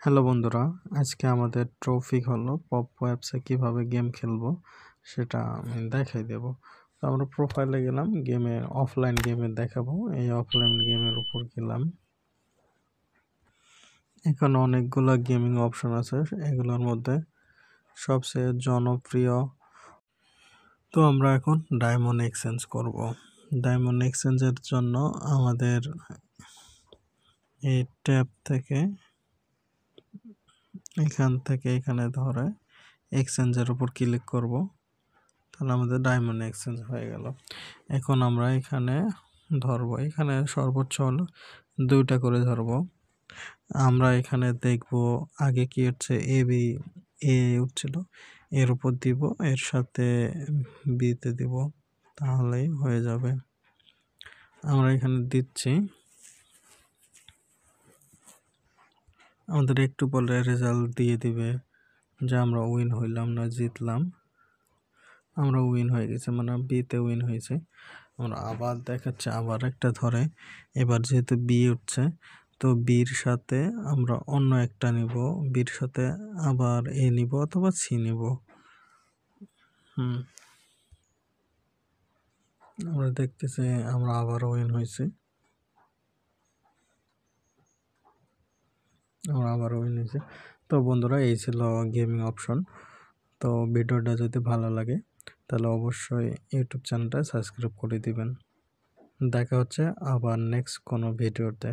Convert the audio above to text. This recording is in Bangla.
হ্যালো বন্ধুরা, আজকে আমাদের টপিক হলো পপ্পো অ্যাপসে কিভাবে গেম খেলবো সেটা আমি দেখাই দেব। তো আমরা প্রোফাইলে গেলাম, গেমে অফলাইন গেমে দেখাবো। এই অফলাইন গেমের উপর গেলাম। এখানে অনেকগুলো গেমিং অপশন আছে, এগুলোর মধ্যে সবচেয়ে জনপ্রিয়। তো আমরা এখন ডায়মন্ড এক্সচেঞ্জ করব। ডায়মন্ড এক্সচেঞ্জের জন্য আমাদের এই ট্যাব থেকে এখানে ধরে এক্সচেঞ্জের উপর ক্লিক করব, তাহলে আমাদের ডায়মন্ড এক্সচেঞ্জ হয়ে গেল। এখন আমরা এখানে ধরবো, এখানে সর্বোচ্চ হলো 2টা করে ধরবো। আমরা এখানে দেখব আগে কি হচ্ছে, এ উঠছিল, এর উপর দিব, এর সাথে বিতে দিব, তাহলেই হয়ে যাবে। আমরা এখানে দিচ্ছি, আমাদের একটু পরে রেজাল্ট দিয়ে দিবে যে আমরা উইন হইলাম না জিতলাম। আমরা উইন হয়ে গেছে, মানে বিতে উইন হয়েছে। আমরা আবার দেখাচ্ছে, আবার একটা ধরে, এবার যেহেতু বি উঠছে তো বির সাথে আমরা অন্য একটা নিব, বির সাথে আবার এ নিব অথবা সি নিব। আমরা দেখতেছি আমরা আবার উইন হয়েছে, তো বন্ধুরা এই ছিল গেমিং অপশন। তো ভিডিওটা যদি ভালো লাগে তাহলে অবশ্যই ইউটিউব চ্যানেলটা সাবস্ক্রাইব করে দিবেন। দেখা হচ্ছে আবার নেক্সট কোনো ভিডিওতে।